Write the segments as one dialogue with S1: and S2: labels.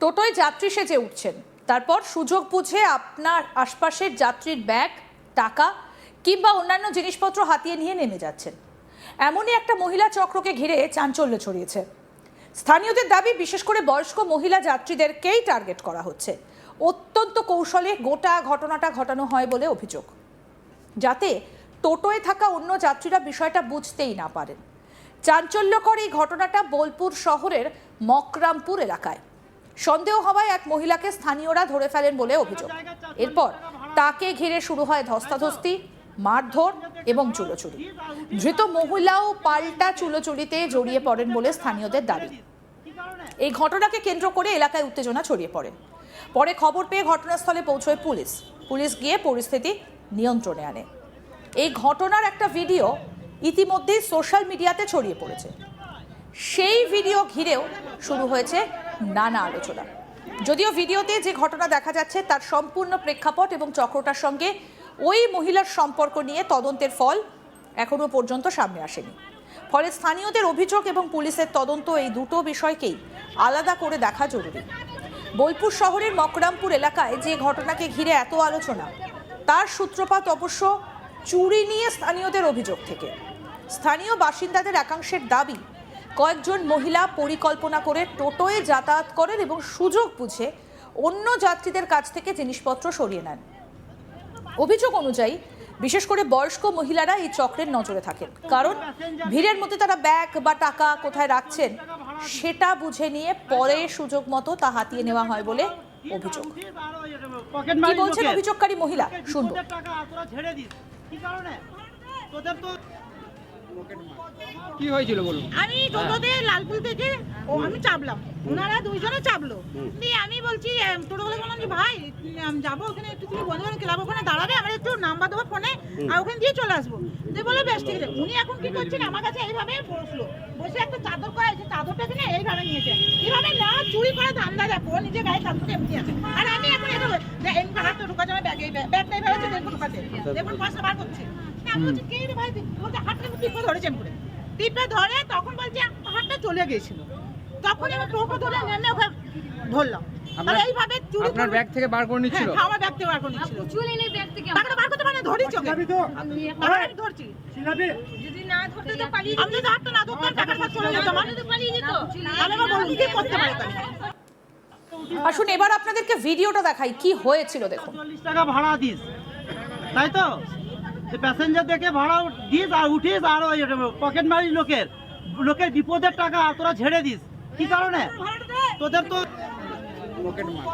S1: টোটোয় যাত্রী সেজে উঠছেন, তারপর সুযোগ বুঝে আপনার আশপাশের যাত্রীর ব্যাগ, টাকা কিংবা অন্যান্য জিনিসপত্র হাতিয়ে নিয়ে নেমে যাচ্ছেন। এমনই একটা মহিলা চক্রকে ঘিরে চাঞ্চল্য ছড়িয়েছে। স্থানীয়দের দাবি, বিশেষ করে বয়স্ক মহিলা যাত্রীদেরকেই টার্গেট করা হচ্ছে। অত্যন্ত কৌশলে গোটা ঘটনাটা ঘটানো হয় বলে অভিযোগ, যাতে টোটোয় থাকা অন্য যাত্রীরা বিষয়টা বুঝতেই না পারেন। চাঞ্চল্যকর এই ঘটনাটা বোলপুর শহরের মকরামপুর এলাকায়। সন্দেহ হওয়ায় এক মহিলাকে স্থানীয়রা ধরে ফেলেন বলে অভিযোগ। এরপর তাকে ঘিরে শুরু হয় ধস্তাধস্তি, মারধর এবং চুলোচুরি। ধৃত মহিলাও পাল্টা চুলোচুরিতে জড়িয়ে পড়েন বলে স্থানীয়দের দাবি। এই ঘটনাকে কেন্দ্র করে এলাকায় উত্তেজনা ছড়িয়ে পড়ে। পরে খবর পেয়ে ঘটনাস্থলে পৌঁছয় পুলিশ গিয়ে পরিস্থিতি নিয়ন্ত্রণে আনে। এই ঘটনার একটা ভিডিও ইতিমধ্যেই সোশ্যাল মিডিয়াতে ছড়িয়ে পড়েছে। সেই ভিডিও ঘিরেও শুরু হয়েছে নানা আলোচনা। যদিও ভিডিওতে যে ঘটনা দেখা যাচ্ছে তার সম্পূর্ণ প্রেক্ষাপট এবং চক্রটার সঙ্গে ওই মহিলার সম্পর্ক নিয়ে তদন্তের ফল এখনো পর্যন্ত সামনে আসেনি। ফলে স্থানীয়দের অভিযোগ এবং পুলিশের তদন্ত, এই দুটো বিষয়কেই আলাদা করে দেখা জরুরি। বোলপুর শহরের মকরামপুর এলাকায় যে ঘটনাকে ঘিরে এত আলোচনা, তার সূত্রপাত অবশ্য চুরি নিয়ে স্থানীয়দের অভিযোগ থেকে। স্থানীয় বাসিন্দাদের একাংশের দাবি, কয়েকজন মহিলা পরিকল্পনা করে টোটোয় যাতায়াত করেন এবং সুযোগ বুঝে অন্য যাত্রীদের কাছ থেকে জিনিসপত্র সরিয়ে নেন। অভিযোগ অনুযায়ী বিশেষ করে বয়স্ক মহিলারা এই চক্রের নজরে থাকেন, কারণ ভিড়ের মধ্যে তারা ব্যাগ বা টাকা কোথায় রাখছেন সেটা বুঝে নিয়ে পরে সুযোগ মতো তা হাতিয়ে নেওয়া হয় বলে অভিযোগ। কি বলছেন অভিযোগকারী মহিলা, শুনবো।
S2: কি হয়েছিল বলুন?
S3: আমি টোটোতে লালপুর থেকে আমি চাপলাম, ওনারা দুইজনে চাপলো। দিয়ে আমি বলছি টোটোগুলো বললাম যে ভাই যাবো ওখানে, একটু তুমি বন্ধুবান্ধব ক্লাব ওখানে দাঁড়াবে, আমার একটু নাম্বার দেবো ফোনে, আর ওখানে দিয়ে চলে আসবো। দিয়ে বলে বেশ ঠিক আছে। উনি এখন কি করছেন, আমার কাছে এইভাবে বসলো, বসে একটা চাদর করা আছে, চাদরটা কিনে এইভাবে নিয়েছে। এইভাবে না চুরি করে ধান্দা দেখো, নিজে গায়ে চাদরটা এমনি আছে। আর আমি এখন এভাবে এমনি হাতটা ঢুকাচ্ছে আমার ব্যাগে, ব্যাগটা এইভাবে আছে, দেখুন ঢুকাচ্ছে, দেখুন পয়সা বার করছে। আমি বলছি কে রে ভাই, বলছে হাতটা টিপে ধরেছেন করে, টিপে ধরে তখন বলছে হাতটা চলে গেছিল। তখন আমি টোটো ধরে নেমে ওকে ধরলাম। আর এইভাবে চুরি
S2: আপনার ব্যাগ থেকে বার করে নিচ্ছিল?
S3: হ্যাঁ, আমার ব্যাগ থেকে বার করে নিচ্ছিল। চুরি নেই ব্যাগ থেকে, টাকাটা বার করতে পারে না, ধরি চোখে আমি ধরছি। যদি না ধরতে তো পালিয়ে, আমি যদি হাতটা না ধরতাম টাকা সব চলে যেত, আমি তো পালিয়ে যেত। আমি বলবো কি করতে পারে তাহলে।
S1: আসুন এবার আপনাদেরকে ভিডিওটা দেখাই, কি হয়েছিল দেখুন।
S4: 40 টাকা ভাড়া দিস, তাই তো? প্যাসেঞ্জার দেখে ভাড়া দিস আর উঠিস, আর ওই পকেট মারি লোকের বিপদের টাকা তোরা ঝেড়ে দিস। কি কারণে? তোদের তো
S2: পকেট মার।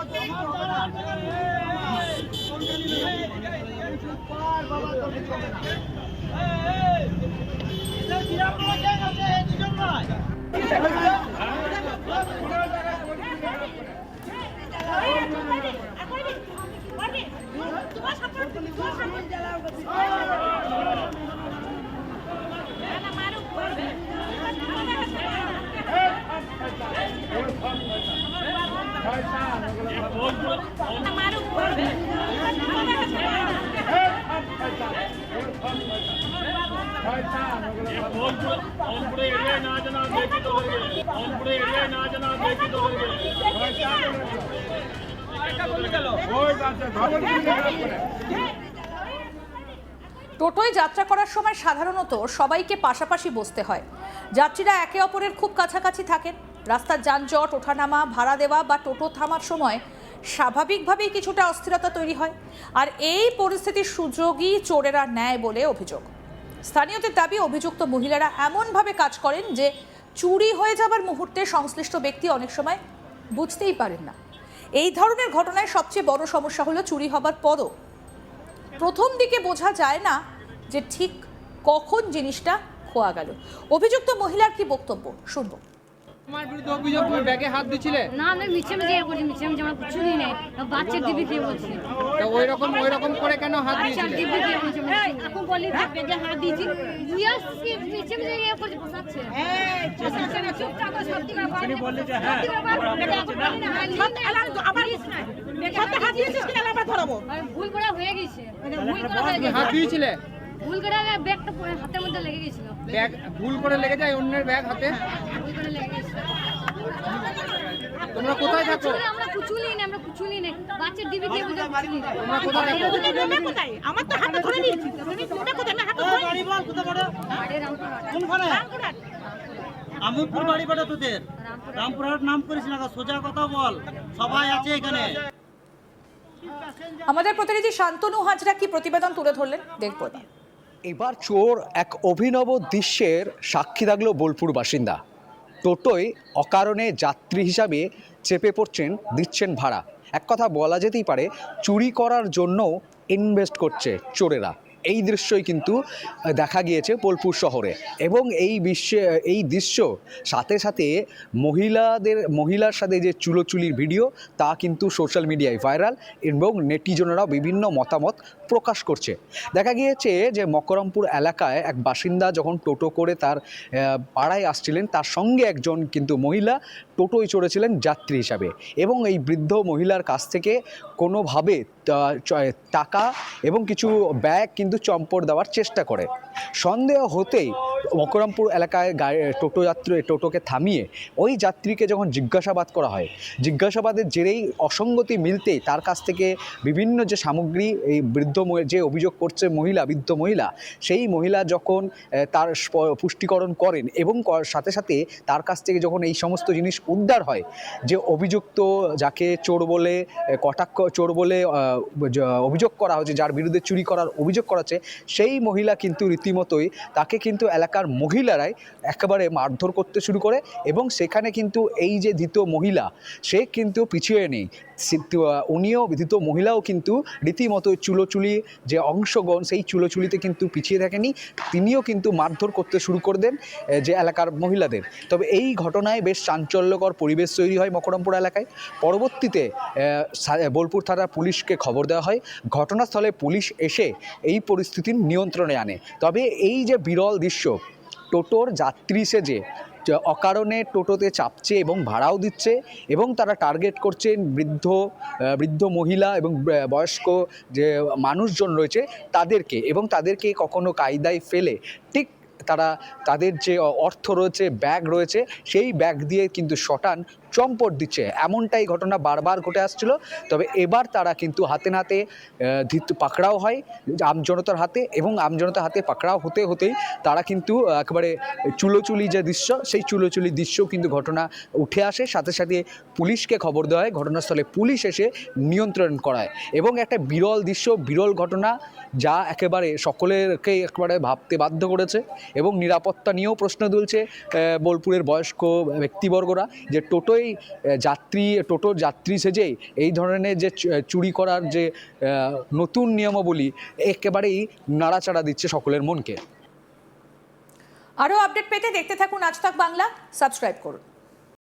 S1: টোটোয় যাত্রা করার সময় সাধারণত সবাইকে পাশাপাশি বসতে হয়। যাত্রীরা একে অপরের খুব কাছাকাছি থাকেন। রাস্তার যানজট, ওঠানামা, ভাড়া দেওয়া বা টোটো থামার সময় স্বাভাবিকভাবেই কিছুটা অস্থিরতা তৈরি হয়। আর এই পরিস্থিতির সুযোগই চোরেরা নেয় বলে অভিযোগ। স্থানীয়দের দাবি, অভিযুক্ত মহিলারা এমনভাবে কাজ করেন যে চুরি হয়ে যাবার মুহূর্তে সংশ্লিষ্ট ব্যক্তি অনেক সময় বুঝতেই পারেন না। এই ধরনের ঘটনায় সবচেয়ে বড় সমস্যা হলো চুরি হবার পরও প্রথম দিকে বোঝা যায় না যে ঠিক কখন জিনিসটা খোয়া গেল। অভিযুক্ত মহিলার কি বক্তব্য, শুনবো।
S2: তোমার বিরুদ্ধে অভিযোগ, তুমি ব্যাগে হাত দিছিলে?
S5: না, আমি মিছে বলছি, মিছে আমার কিছু নেই, বাচ্চার দিবি দিয়ে বলছি।
S2: তো ওই রকম করে কেন হাত
S5: বাচ্চার
S2: দিয়েছিলে?
S5: দিবি দিয়ে বলছি, এখন বলি ব্যাগে হাত দিয়েছি, জিয়াসকে মিছে করছে, বসাচ্ছে বসাচ্ছে না, চুপচাপ সত্যি করে বল।
S4: তিনি বললে যে হ্যাঁ
S3: আবার সত্যি হাত দিয়েছিস কিনা আবার ধরাবো।
S5: ভুল করা হয়ে গেছে, ভুল করা হয়ে গেছে।
S2: হাত দিয়েছিলে?
S5: ভুল করে ব্যাগটা হাতের মধ্যে লেগে গেছিল।
S2: ব্যাগ ভুল করে লেগে যায় অন্যের ব্যাগ হাতে?
S5: ভুল করে লেগে গেছে।
S2: তোমরা কোথায় থাকো?
S5: আমরা কুছু নেই না, আমরা কুছু নেই না, বাচ্চার দিবি দিয়ে বুঝে কুছু নেই।
S2: তোমরা কোথায় থাকো?
S3: তুমি নেমে কোথায়? আমার তো হাতে ধরে নিয়েছি। তুমি নেমে কোথায়? আমি হাতে ধরে
S4: বাড়ি বল কোথায় বাড়ি?
S5: আরে রামপুরহাট।
S4: কোনখানে?
S3: রামপুরহাট।
S4: আমুদপুর বাড়ি বাড়া তোদের। রামপুরহাট নাম করিস না, সোজা কথা বল, সবাই আছে এখানে।
S1: আমাদের প্রতিনিধি শান্তনু হাজরা কি প্রতিবেদন তুলে ধরলেন দেখবো না।
S6: এবার চোর এক অভিনব দৃশ্যের সাক্ষী থাকলো বোলপুর বাসিন্দা। টোটোয় অকারণে যাত্রী হিসাবে চেপে পড়ছেন, দিচ্ছেন ভাড়া। এক কথা বলা যেতেই পারে চুরি করার জন্য ইনভেস্ট করছে চোরেরা। এই দৃশ্যই কিন্তু দেখা গিয়েছে বোলপুর শহরে এবং এই দৃশ্য সাথে সাথে মহিলার সাথে যে চুলোচুলির ভিডিও তা কিন্তু সোশ্যাল মিডিয়ায় ভাইরাল এবং নেটিজনেরাও বিভিন্ন মতামত প্রকাশ করছে। দেখা গিয়েছে যে মকরমপুর এলাকায় এক বাসিন্দা যখন টোটো করে তার পাড়ায় আসছিলেন, তার সঙ্গে একজন কিন্তু মহিলা টোটোয় চড়েছিলেন যাত্রী হিসাবে এবং এই বৃদ্ধ মহিলার কাছ থেকে কোনোভাবে টাকা এবং কিছু ব্যাগ কিন্তু চম্পট দেওয়ার চেষ্টা করে। সন্দেহ হতেই মকরমপুর এলাকায় টোটোকে থামিয়ে ওই যাত্রীকে যখন জিজ্ঞাসাবাদ করা হয়, জিজ্ঞাসাবাদের জেরেই অসঙ্গতি মিলতেই তার কাছ থেকে বিভিন্ন যে সামগ্রী এই যে অভিযোগ করছে বৃদ্ধ মহিলা, সেই মহিলা যখন তার পুষ্টিকরণ করেন এবং সাথে সাথে তার কাছ থেকে যখন এই সমস্ত জিনিস উদ্ধার হয়, যে অভিযুক্ত যাকে চোর বলে চোর বলে অভিযোগ করা হচ্ছে, যার বিরুদ্ধে চুরি করার অভিযোগ করা হচ্ছে, সেই মহিলা কিন্তু রীতিমতোই তাকে কিন্তু এলাকার মহিলারাই একেবারে মারধর করতে শুরু করে এবং সেখানে কিন্তু এই যে ধৃত মহিলা সে কিন্তু পিছিয়ে নেই, উনিও ধৃত মহিলাও কিন্তু রীতিমতো চুলোচুলি যে অংশগ্রহণ সেই চুলোচুলিতে কিন্তু পিছিয়ে থাকেনি, তিনিও কিন্তু মারধর করতে শুরু করে দেন যে এলাকার মহিলাদের। তবে এই ঘটনায় বেশ চাঞ্চল্যকর পরিবেশ তৈরি হয় মকরমপুর এলাকায়। পরবর্তীতে বোলপুর থানার পুলিশকে খবর দেওয়া হয়। ঘটনাস্থলে পুলিশ এসে এই পরিস্থিতির নিয়ন্ত্রণে আনে। তবে এই যে বিরল দৃশ্য, টোটোর যাত্রী সেজে অকারণে টোটোতে চাপছে এবং ভাড়াও দিচ্ছে এবং তারা টার্গেট করছেন বৃদ্ধ মহিলা এবং বয়স্ক যে মানুষজন রয়েছে তাদেরকে, এবং তাদেরকে কখনো কায়দায় ফেলে ঠিক তাদের যে অর্থ রয়েছে, ব্যাগ রয়েছে, সেই ব্যাগ দিয়ে কিন্তু শটান চম্পট দিচ্ছে। এমনটাই ঘটনা বারবার ঘটে আসছিল। তবে এবার তারা কিন্তু হাতে নাতে পাকড়াও হয় আমজনতার হাতে, এবং আমজনতার হাতে পাকড়াও হতেই তারা কিন্তু একেবারে চুলোচুলি যে দৃশ্য, সেই চুলোচুলি দৃশ্যও কিন্তু ঘটনা উঠে আসে। সাথে সাথে পুলিশকে খবর দেওয়া হয়, ঘটনাস্থলে পুলিশ এসে নিয়ন্ত্রণ করায় এবং একটা বিরল দৃশ্য, বিরল ঘটনা যা একেবারে সকলেরকে একেবারে ভাবতে বাধ্য করেছে এবং নিরাপত্তা নিয়েও প্রশ্ন তুলছে বোলপুরের বয়স্ক ব্যক্তিবর্গরা, যে টোটোর যাত্রী সেজেই এই ধরনের যে চুরি করার যে নতুন নিয়মাবলী একেবারেই নাড়াচাড়া দিচ্ছে সকলের মনকে।
S1: আরও আপডেট পেতে দেখতে থাকুন আজ তাক বাংলা, সাবস্ক্রাইব করুন।